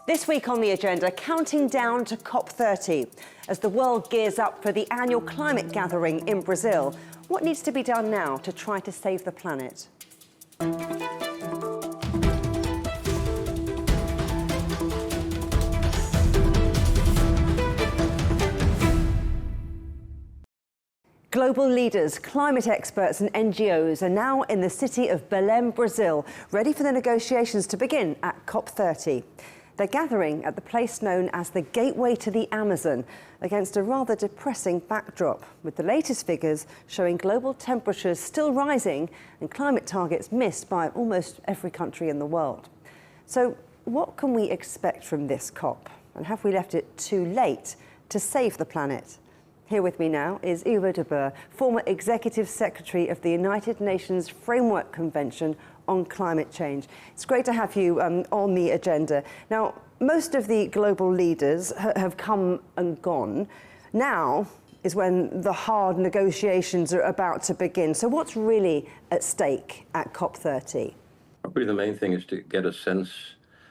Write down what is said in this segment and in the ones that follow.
This week on the agenda, counting down to COP30. As the world gears up for the annual climate gathering in Brazil, what needs to be done now to try to save the planet? Global leaders, climate experts and NGOs are now in the city of Belém, Brazil, ready for the negotiations to begin at COP30. They're gathering at the place known as the Gateway to the Amazon against a rather depressing backdrop, with the latest figures showing global temperatures still rising and climate targets missed by almost every country in the world. So what can we expect from this COP? And have we left it too late to save the planet? Here with me now is Juliet, former Executive Secretary of the United Nations Framework Convention on Climate Change. It's great to have you on the agenda. Now, most of the global leaders have come and gone. Now is when the hard negotiations are about to begin. So what's really at stake at COP30? Probably the main thing is to get a sense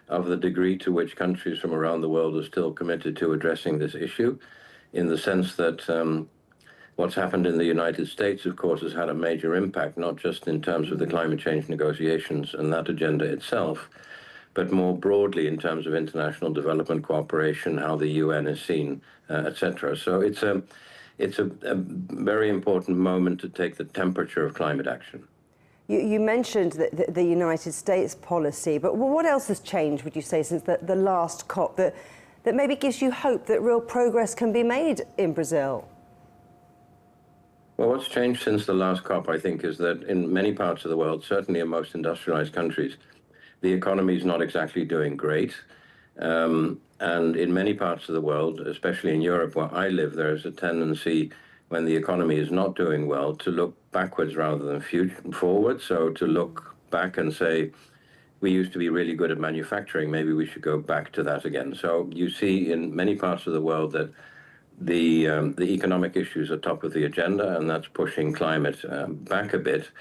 of the degree to which countries from around the world are still committed to addressing this issue, in the sense that what's happened in the United States, of course, has had a major impact, not just in terms of the climate change negotiations and that agenda itself, but more broadly in terms of international development cooperation, how the UN is seen, etc. So it's a very important moment to take the temperature of climate action. You mentioned the United States policy, but what else has changed, would you say, since the last COP that maybe gives you hope that real progress can be made in Brazil? Well, what's changed since the last COP, I think, is that in many parts of the world, certainly in most industrialized countries, the economy is not exactly doing great. And in many parts of the world, especially in Europe where I live, there is a tendency when the economy is not doing well to look backwards rather than forward. So to look back and say, we used to be really good at manufacturing, maybe we should go back to that again. So you see in many parts of the world that the economic issues are top of the agenda, and that's pushing climate back a bit.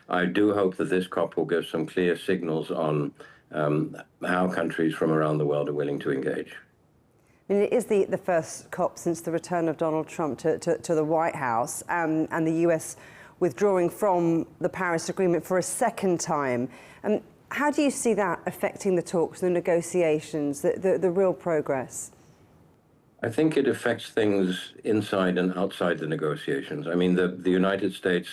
I do hope that this COP will give some clear signals on how countries from around the world are willing to engage. I mean, it is the first COP since the return of Donald Trump to the White House, and the US withdrawing from the Paris Agreement for a second time. How do you see that affecting the talks, the negotiations, the real progress? I think it affects things inside and outside the negotiations. I mean, the United States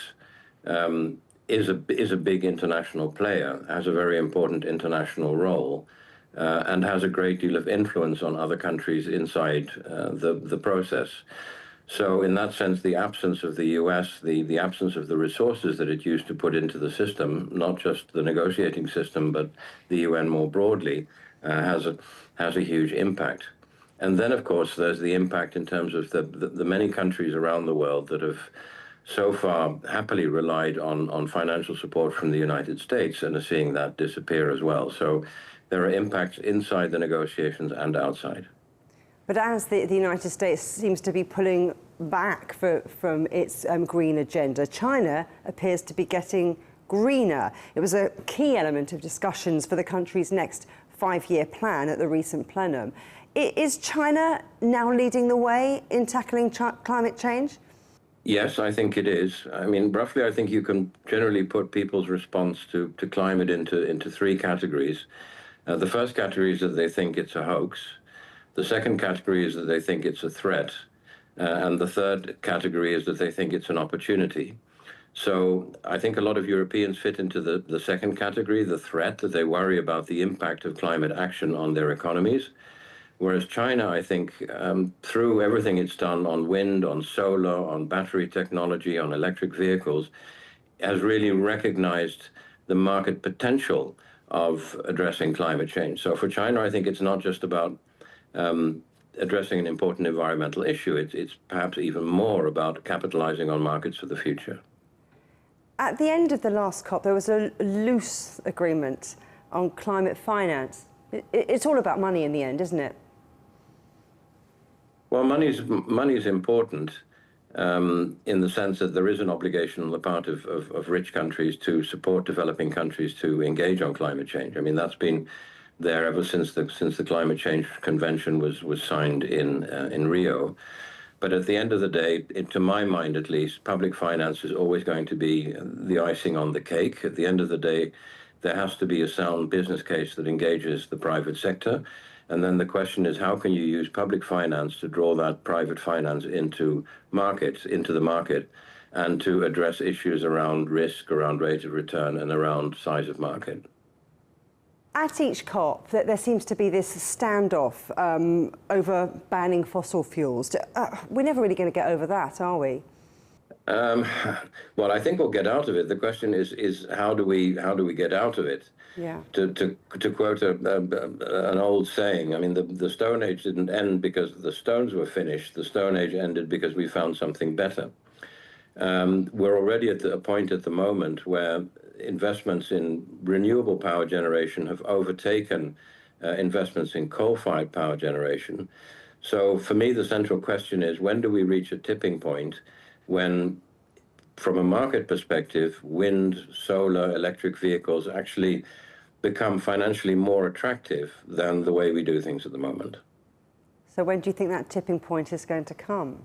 is a big international player, has a very important international role, and has a great deal of influence on other countries inside the process. So in that sense, the absence of the US, the absence of the resources that it used to put into the system, not just the negotiating system, but the UN more broadly, has a huge impact. And then, of course, there's the impact in terms of the many countries around the world that have so far happily relied on financial support from the United States and are seeing that disappear as well. So there are impacts inside the negotiations and outside. But as the United States seems to be pulling back from its green agenda, China appears to be getting greener. It was a key element of discussions for the country's next 5-year plan at the recent plenum. Is China now leading the way in tackling climate change? Yes, I think it is. I mean, roughly, I think you can generally put people's response to climate into 3 categories. The first category is that they think it's a hoax. The second category is that they think it's a threat. And the third category is that they think it's an opportunity. So I think a lot of Europeans fit into the second category, the threat, that they worry about the impact of climate action on their economies. Whereas China, I think, through everything it's done on wind, on solar, on battery technology, on electric vehicles, has really recognized the market potential of addressing climate change. So for China, I think it's not just about addressing an important environmental issue. It's perhaps even more about capitalizing on markets for the future. At the end of the last COP, there was a loose agreement on climate finance. It's all about money in the end, isn't it? Well, money is important in the sense that there is an obligation on the part of rich countries to support developing countries to engage on climate change. I mean, that's been there ever since the Climate Change Convention was signed in Rio. But at the end of the day, to my mind at least, public finance is always going to be the icing on the cake. At the end of the day, there has to be a sound business case that engages the private sector. And then the question is, how can you use public finance to draw that private finance into the market, and to address issues around risk, around rate of return, and around size of market? At each COP, there seems to be this standoff over banning fossil fuels. We're never really going to get over that, are we? Well, I think we'll get out of it. The question is how do we get out of it? Yeah. To quote an old saying, I mean, the Stone Age didn't end because the stones were finished. The Stone Age ended because we found something better. We're already at a point at the moment where investments in renewable power generation have overtaken investments in coal-fired power generation. So for me, the central question is, when do we reach a tipping point when, from a market perspective, wind, solar, electric vehicles actually become financially more attractive than the way we do things at the moment? So when do you think that tipping point is going to come?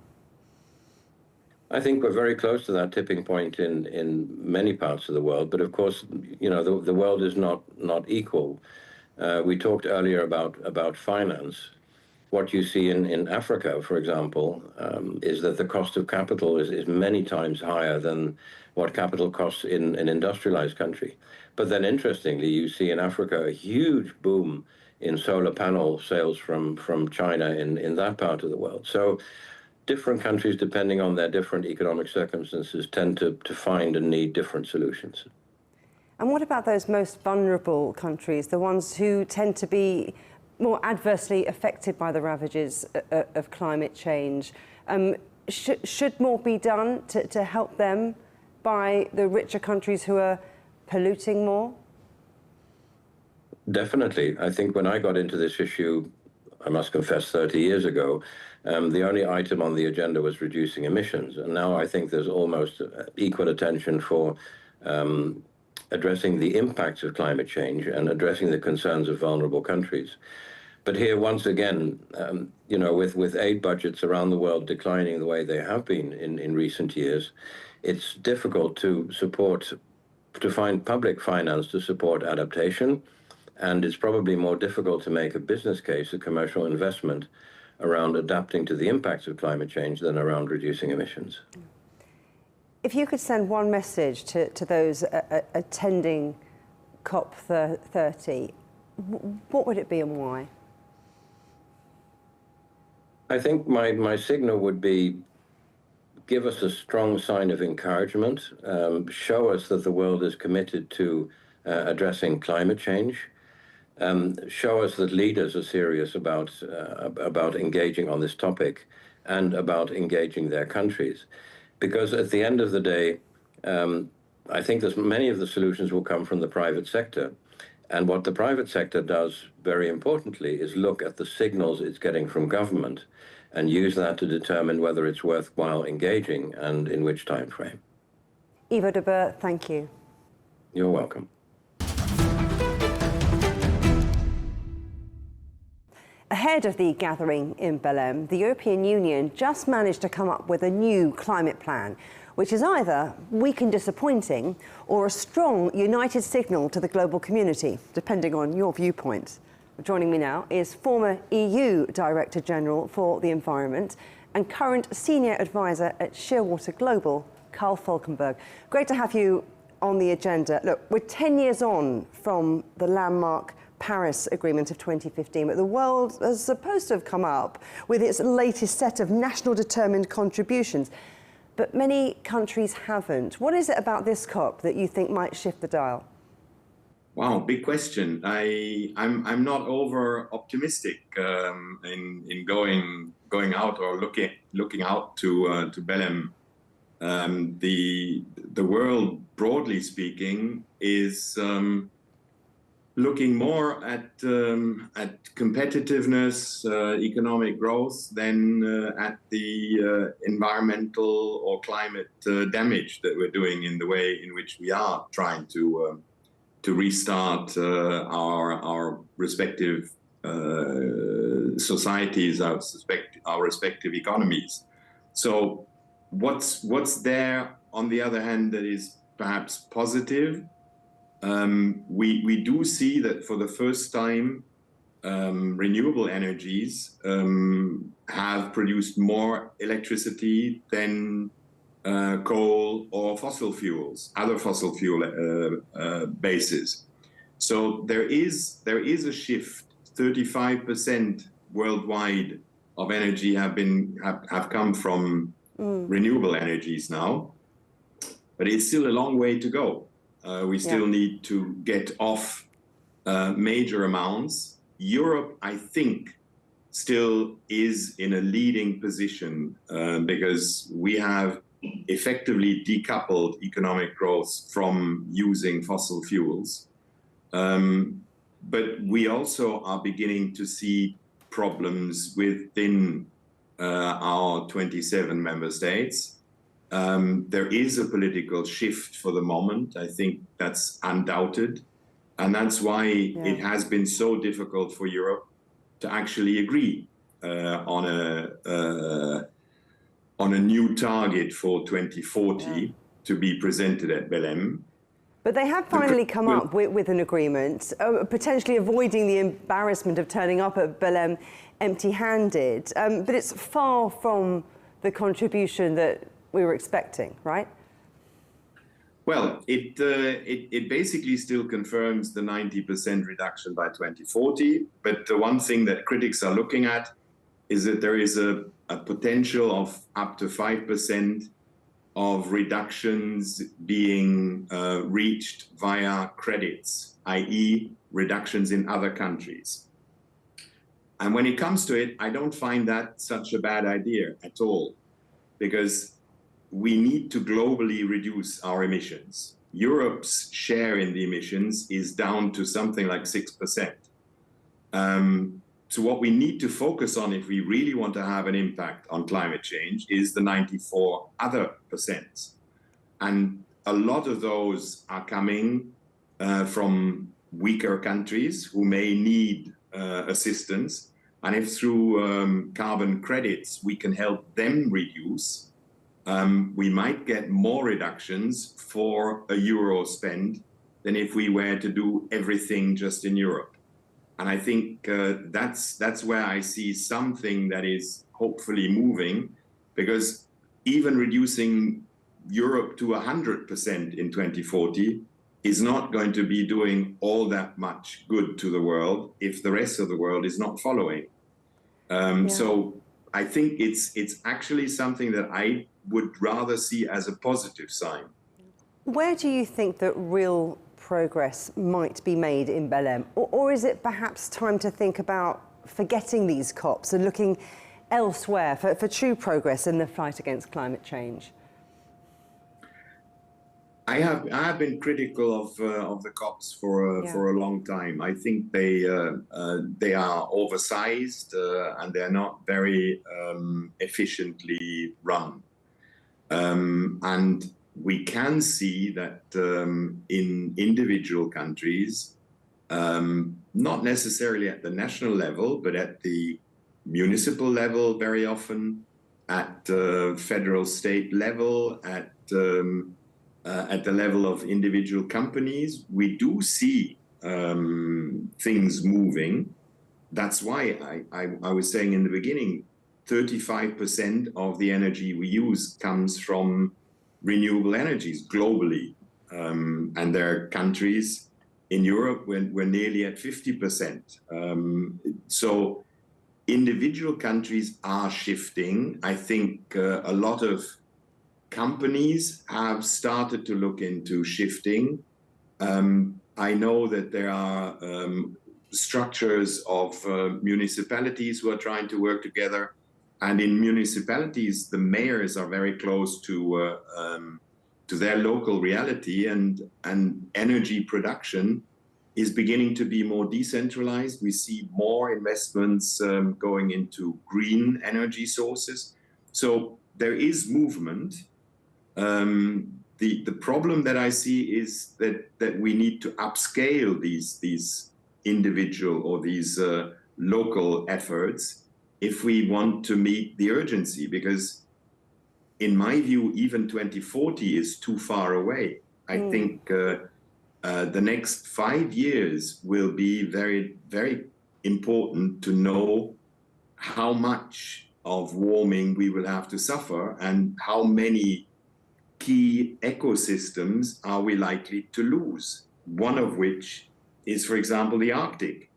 I think we're very close to that tipping point in many parts of the world, but of course, you know, the world is not equal. We talked earlier about finance. What you see in Africa, for example, is that the cost of capital is many times higher than what capital costs in an industrialized country. But then interestingly, you see in Africa a huge boom in solar panel sales from China in that part of the world. So different countries, depending on their different economic circumstances, tend to find and need different solutions. And what about those most vulnerable countries, the ones who tend to be more adversely affected by the ravages of climate change? Should more be done to help them by the richer countries who are polluting more? Definitely. I think when I got into this issue, I must confess, 30 years ago, the only item on the agenda was reducing emissions. And now I think there's almost equal attention for addressing the impacts of climate change and addressing the concerns of vulnerable countries. But here, once again, you know, with aid budgets around the world declining the way they have been in recent years, it's difficult to find public finance to support adaptation. And it's probably more difficult to make a business case, a commercial investment, around adapting to the impacts of climate change than around reducing emissions. If you could send one message to those attending COP30, what would it be and why? I think my signal would be, give us a strong sign of encouragement, show us that the world is committed to addressing climate change, show us that leaders are serious about engaging on this topic and about engaging their countries. Because at the end of the day, I think many of the solutions will come from the private sector. And what the private sector does, very importantly, is look at the signals it's getting from government and use that to determine whether it's worthwhile engaging and in which time frame. Ivo de Boer, thank you. You're welcome. Ahead of the gathering in Belém, the European Union just managed to come up with a new climate plan, which is either weak and disappointing or a strong, united signal to the global community, depending on your viewpoint. Joining me now is former EU Director General for the Environment and current Senior Advisor at Shearwater Global, Karl Falkenberg. Great to have you on the agenda. Look, we're 10 years on from the landmark Paris Agreement of 2015, but the world is supposed to have come up with its latest set of national determined contributions. But many countries haven't. What is it about this COP that you think might shift the dial? Wow, big question. I'm not over optimistic in going out or looking out to Belém. The world, broadly speaking, is looking more at competitiveness, economic growth, than at the environmental or climate damage that we're doing in the way in which we are trying to to restart our respective societies, our respective economies. So what's there on the other hand that is perhaps positive? We do see that for the first time, renewable energies have produced more electricity than coal or fossil fuels, other fossil fuel bases. So there is a shift. 35% worldwide of energy have come from renewable energies now, but it's still a long way to go. We still need to get off major amounts. Europe, I think, still is in a leading position because we have effectively decoupled economic growth from using fossil fuels. But we also are beginning to see problems within our 27 member states. There is a political shift for the moment. I think that's undoubted. And that's why it has been so difficult for Europe to actually agree on a new target for 2040 to be presented at Belém. But they have finally come up with an agreement, potentially avoiding the embarrassment of turning up at Belém empty-handed. But it's far from the contribution that we were expecting, right? Well, it basically still confirms the 90% reduction by 2040. But the one thing that critics are looking at is that there is a potential of up to 5% of reductions being reached via credits, i.e. reductions in other countries. And when it comes to it, I don't find that such a bad idea at all, because we need to globally reduce our emissions. Europe's share in the emissions is down to something like 6%. So what we need to focus on if we really want to have an impact on climate change is the 94 other percent. And a lot of those are coming from weaker countries who may need assistance. And if through carbon credits we can help them reduce, we might get more reductions for €1 spent than if we were to do everything just in Europe. And I think that's where I see something that is hopefully moving, because even reducing Europe to 100% in 2040 is not going to be doing all that much good to the world if the rest of the world is not following. So I think it's actually something that I would rather see as a positive sign. Where do you think that real progress might be made in Belém? Or is it perhaps time to think about forgetting these COPs and looking elsewhere for true progress in the fight against climate change? I have been critical of the COPs for a long time. I think they are oversized and they're not very efficiently run. And we can see that in individual countries, not necessarily at the national level, but at the municipal level very often, at federal state level, at the level of individual companies, we do see things moving. That's why I was saying in the beginning, 35% of the energy we use comes from renewable energies globally. And there are countries in Europe where we're nearly at 50%. So individual countries are shifting. I think a lot of companies have started to look into shifting. I know that there are structures of municipalities who are trying to work together. And in municipalities, the mayors are very close to their local reality, and energy production is beginning to be more decentralized. We see more investments going into green energy sources. So there is movement. the problem that I see is that we need to upscale these individual or these local efforts if we want to meet the urgency, because in my view, even 2040 is too far away. I think the next 5 years will be very, very important to know how much of warming we will have to suffer and how many key ecosystems are we likely to lose. One of which is, for example, the Arctic.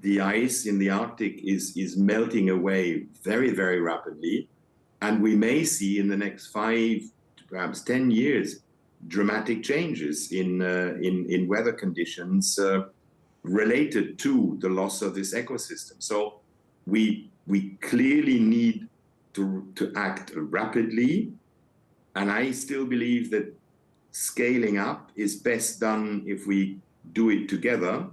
The ice in the Arctic is melting away very, very rapidly. And we may see in the next 5 to perhaps 10 years dramatic changes in weather conditions related to the loss of this ecosystem. So we clearly need to act rapidly. And I still believe that scaling up is best done if we do it together.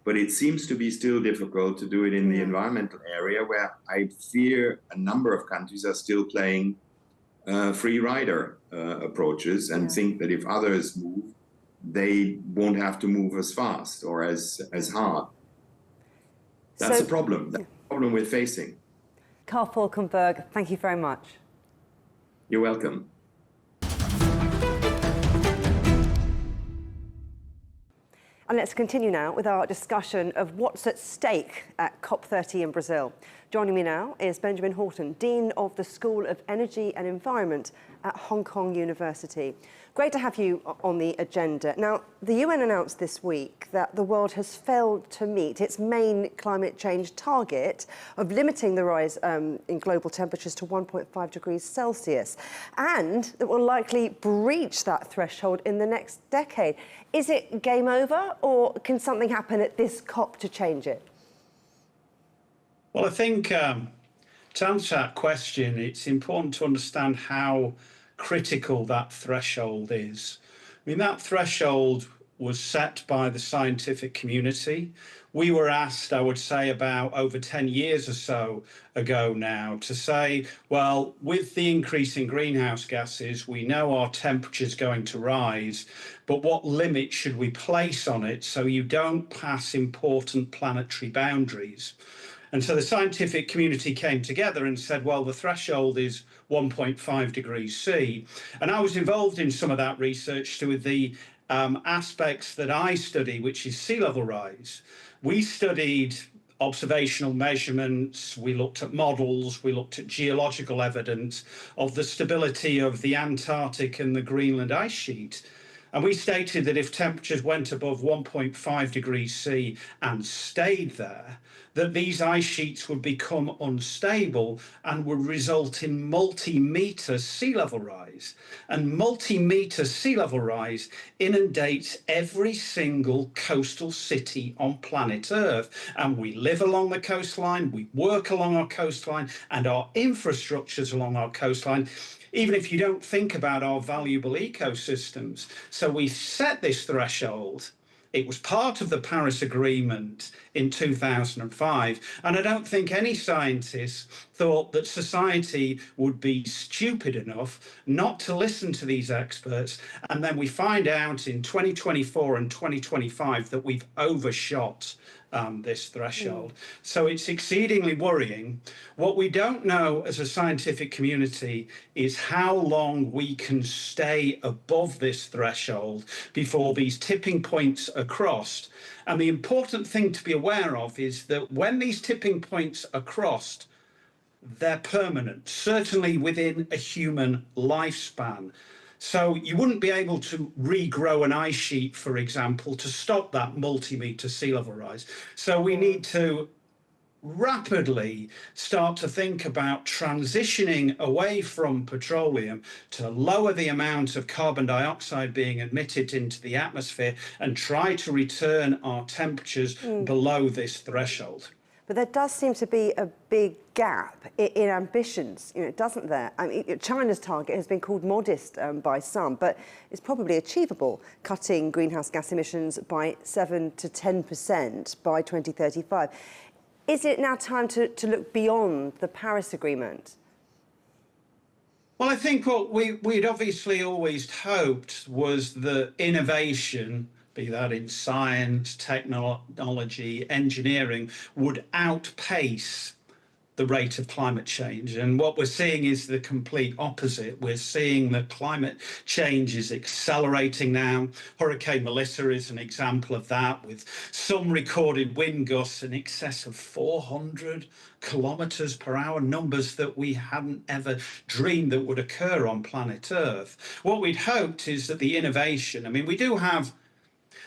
But it seems to be still difficult to do it in the environmental area, where I fear a number of countries are still playing free rider approaches and think that if others move, they won't have to move as fast or as hard. That's a problem. That's a problem we're facing. Karl Falkenberg, thank you very much. You're welcome. And let's continue now with our discussion of what's at stake at COP30 in Brazil. Joining me now is Benjamin Horton, Dean of the School of Energy and Environment at Hong Kong University. Great to have you on the agenda. Now, the UN announced this week that the world has failed to meet its main climate change target of limiting the rise in global temperatures to 1.5 degrees Celsius, and that will likely breach that threshold in the next decade. Is it game over, or can something happen at this COP to change it? Well, I think to answer that question, it's important to understand how critical that threshold is. I mean, that threshold was set by the scientific community. We were asked, I would say, about over 10 years or so ago now, to say, well, with the increase in greenhouse gases, we know our temperature's going to rise, but what limit should we place on it so you don't pass important planetary boundaries? And so the scientific community came together and said, well, the threshold is 1.5 degrees C. And I was involved in some of that research to the aspects that I study, which is sea level rise. We studied observational measurements, we looked at models, we looked at geological evidence of the stability of the Antarctic and the Greenland ice sheet. And we stated that if temperatures went above 1.5 degrees C and stayed there, that these ice sheets would become unstable and would result in multi-metre sea level rise. And multi-metre sea level rise inundates every single coastal city on planet Earth. And we live along the coastline, we work along our coastline, and our infrastructures along our coastline, even if you don't think about our valuable ecosystems. So we set this threshold. It was part of the Paris Agreement in 2005, and I don't think any scientist thought that society would be stupid enough not to listen to these experts, and then we find out in 2024 and 2025 that we've overshot this threshold. So it's exceedingly worrying. What we don't know as a scientific community is how long we can stay above this threshold before these tipping points are crossed. And the important thing to be aware of is that when these tipping points are crossed, they're permanent, certainly within a human lifespan. So you wouldn't be able to regrow an ice sheet, for example, to stop that multi-metre sea level rise. So we need to rapidly start to think about transitioning away from petroleum to lower the amount of carbon dioxide being emitted into the atmosphere and try to return our temperatures below this threshold. But there does seem to be a big gap in ambitions, doesn't there? I mean, China's target has been called modest by some, but it's probably achievable, cutting greenhouse gas emissions by 7 to 10% by 2035. Is it now time to look beyond the Paris Agreement? Well, I think what we'd obviously always hoped was that innovation, be that in science, technology, engineering, would outpace the rate of climate change. And what we're seeing is the complete opposite. We're seeing that climate change is accelerating now. Hurricane Melissa is an example of that, with some recorded wind gusts in excess of 400 kilometers per hour, numbers that we hadn't ever dreamed that would occur on planet Earth. What we'd hoped is that the innovation, I mean,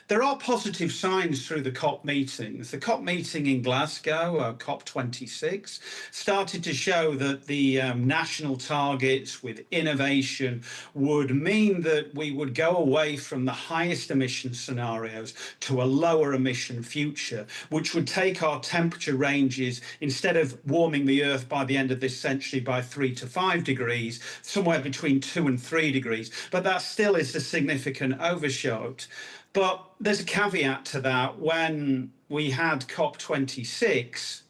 there are positive signs through the COP meetings. The COP meeting in Glasgow, COP26, started to show that the national targets with innovation would mean that we would go away from the highest emission scenarios to a lower emission future, which would take our temperature ranges, instead of warming the Earth by the end of this century by 3 to 5 degrees, somewhere between 2 and 3 degrees. But that still is a significant overshot. But there's a caveat to that. When we had COP26,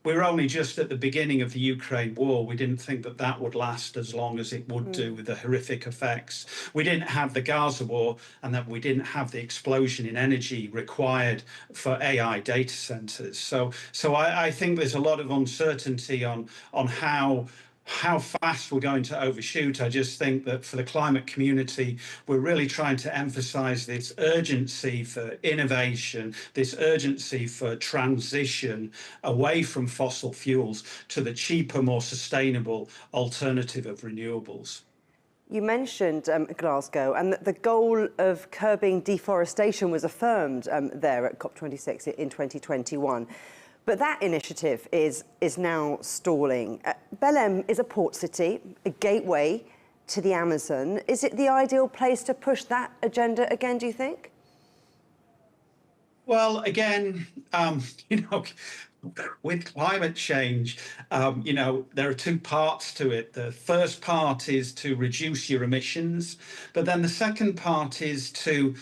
we were only just at the beginning of the Ukraine war. We didn't think that that would last as long as it would do, with the horrific effects. We didn't have the Gaza war, and that we didn't have the explosion in energy required for AI data centers. So I think there's a lot of uncertainty on how fast we're going to overshoot. I just think that for the climate community, we're really trying to emphasize this urgency for innovation, this urgency for transition away from fossil fuels to the cheaper, more sustainable alternative of renewables. You mentioned Glasgow, and the goal of curbing deforestation was affirmed there at COP26 in 2021. But that initiative is now stalling. Belém is a port city, a gateway to the Amazon. Is it the ideal place to push that agenda again, do you think? Well, again, with climate change, there are two parts to it. The first part is to reduce your emissions, but then the second part is to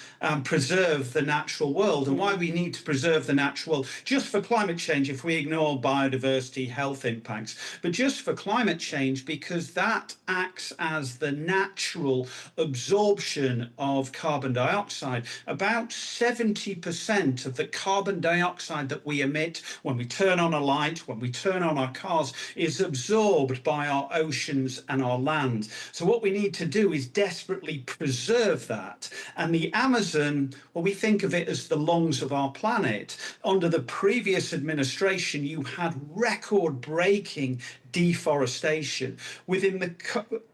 preserve the natural world. And why we need to preserve the natural world, just for climate change, if we ignore biodiversity, health impacts, but just for climate change, because that acts as the natural absorption of carbon dioxide. About 70% of the carbon dioxide that we emit when we turn on a light, when we turn on our cars, is absorbed by our oceans and our land. So what we need to do is desperately preserve that. And the Amazon, well, we think of it as the lungs of our planet. Under the previous administration, you had record-breaking deforestation. Within the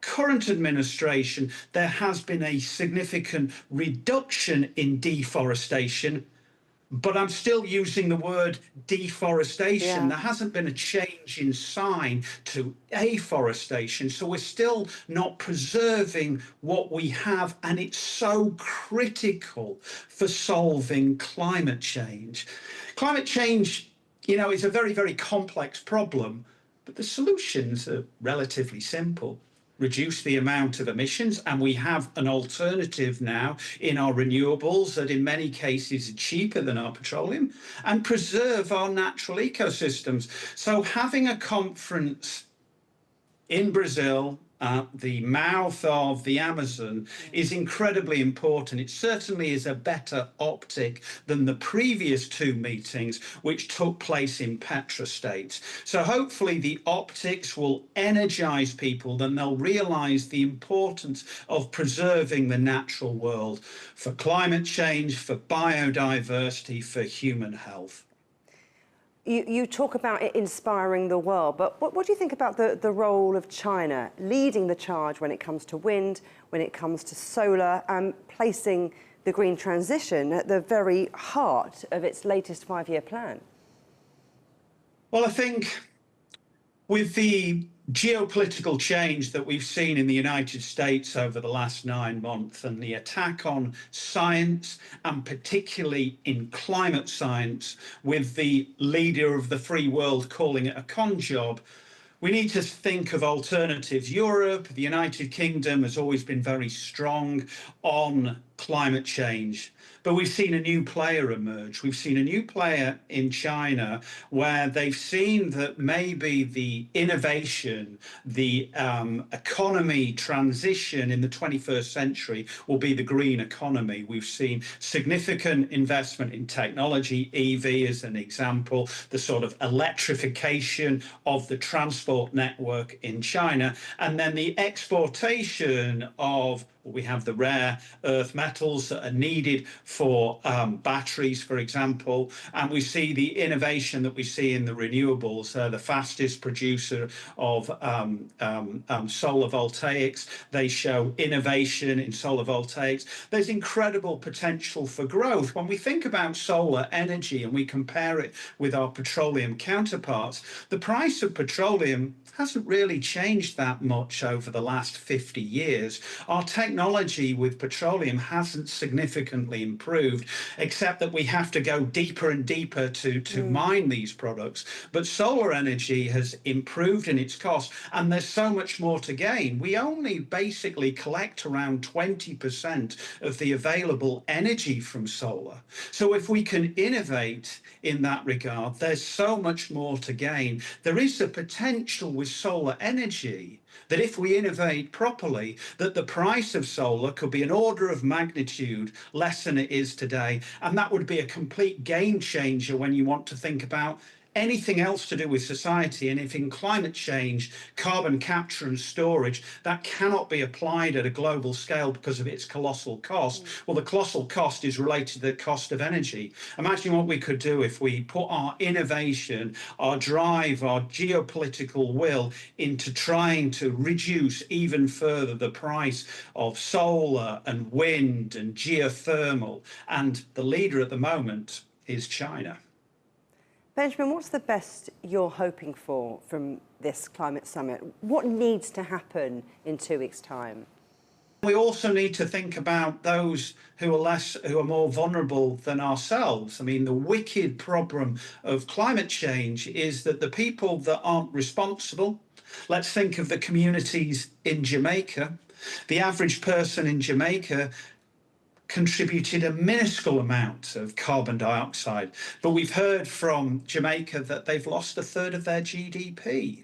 current administration, there has been a significant reduction in deforestation, but I'm still using the word deforestation. Yeah. There hasn't been a change in sign to afforestation. So we're still not preserving what we have, and it's so critical for solving climate change. Climate change, is a very, very complex problem, but the solutions are relatively simple. Reduce the amount of emissions, and we have an alternative now in our renewables that in many cases are cheaper than our petroleum, and preserve our natural ecosystems. So having a conference in Brazil at the mouth of the Amazon is incredibly important. It certainly is a better optic than the previous two meetings, which took place in petrostates. So hopefully the optics will energize people, then they'll realize the importance of preserving the natural world for climate change, for biodiversity, for human health. You talk about it inspiring the world, but what do you think about the role of China leading the charge when it comes to wind, when it comes to solar, and placing the green transition at the very heart of its latest 5-year plan? Well, I think with the geopolitical change that we've seen in the United States over the last 9 months, and the attack on science, and particularly in climate science, with the leader of the free world calling it a con job, we need to think of alternatives. Europe, the United Kingdom, has always been very strong on climate change. But we've seen a new player emerge. We've seen a new player in China where they've seen that maybe the innovation, the economy transition in the 21st century will be the green economy. We've seen significant investment in technology, EV as an example, the sort of electrification of the transport network in China, and then the exportation of, we have the rare earth metals that are needed for batteries, for example, and we see the innovation that we see in the renewables. The fastest producer of solar voltaics. They show innovation in solar voltaics. There's incredible potential for growth. When we think about solar energy and we compare it with our petroleum counterparts, the price of petroleum hasn't really changed that much over the last 50 years. Our technology with petroleum hasn't significantly improved, except that we have to go deeper and deeper to mine these products. But solar energy has improved in its cost, and there's so much more to gain. We only basically collect around 20% of the available energy from solar. So if we can innovate in that regard, there's so much more to gain. There is the potential with solar energy that if we innovate properly, that the price of solar could be an order of magnitude less than it is today. And that would be a complete game changer when you want to think about anything else to do with society. And if in climate change, carbon capture and storage, that cannot be applied at a global scale because of its colossal cost, well, the colossal cost is related to the cost of energy. Imagine what we could do if we put our innovation, our drive, our geopolitical will into trying to reduce even further the price of solar and wind and geothermal. And the leader at the moment is China. Benjamin, what's the best you're hoping for from this climate summit? What needs to happen in 2 weeks' time? We also need to think about those who are more vulnerable than ourselves. I mean, the wicked problem of climate change is that the people that aren't responsible, let's think of the communities in Jamaica. The average person in Jamaica contributed a minuscule amount of carbon dioxide. But we've heard from Jamaica that they've lost a third of their GDP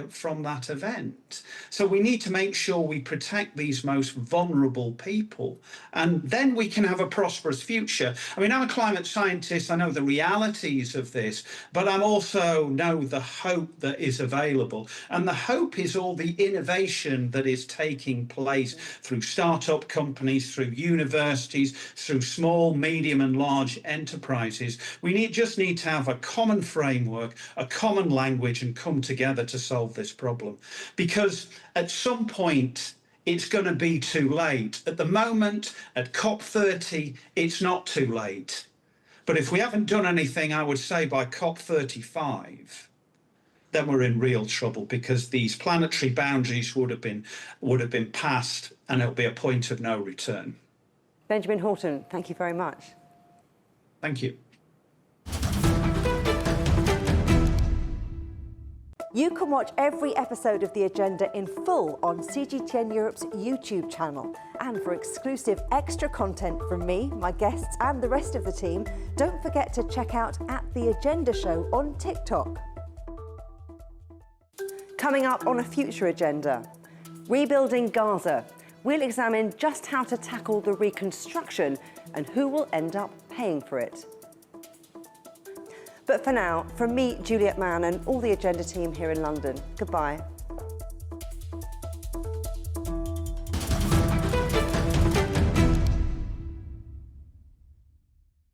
from that event. So we need to make sure we protect these most vulnerable people, and then we can have a prosperous future. I mean, I'm a climate scientist. I know the realities of this, but I also know the hope that is available. And the hope is all the innovation that is taking place through startup companies, through universities, through small, medium and large enterprises. We just need to have a common framework, a common language, and come together to solve this problem, because at some point it's going to be too late. At the moment, at COP30, it's not too late. But if we haven't done anything, I would say by COP35, then we're in real trouble, because these planetary boundaries would have been passed, and it'll be a point of no return. Benjamin Horton, thank you very much. Thank you. You can watch every episode of The Agenda in full on CGTN Europe's YouTube channel. And for exclusive extra content from me, my guests and the rest of the team, don't forget to check out The Agenda Show on TikTok. Coming up on a future agenda, rebuilding Gaza. We'll examine just how to tackle the reconstruction and who will end up paying for it. But for now, from me, Juliet, Mann, and all the Agenda team here in London, goodbye.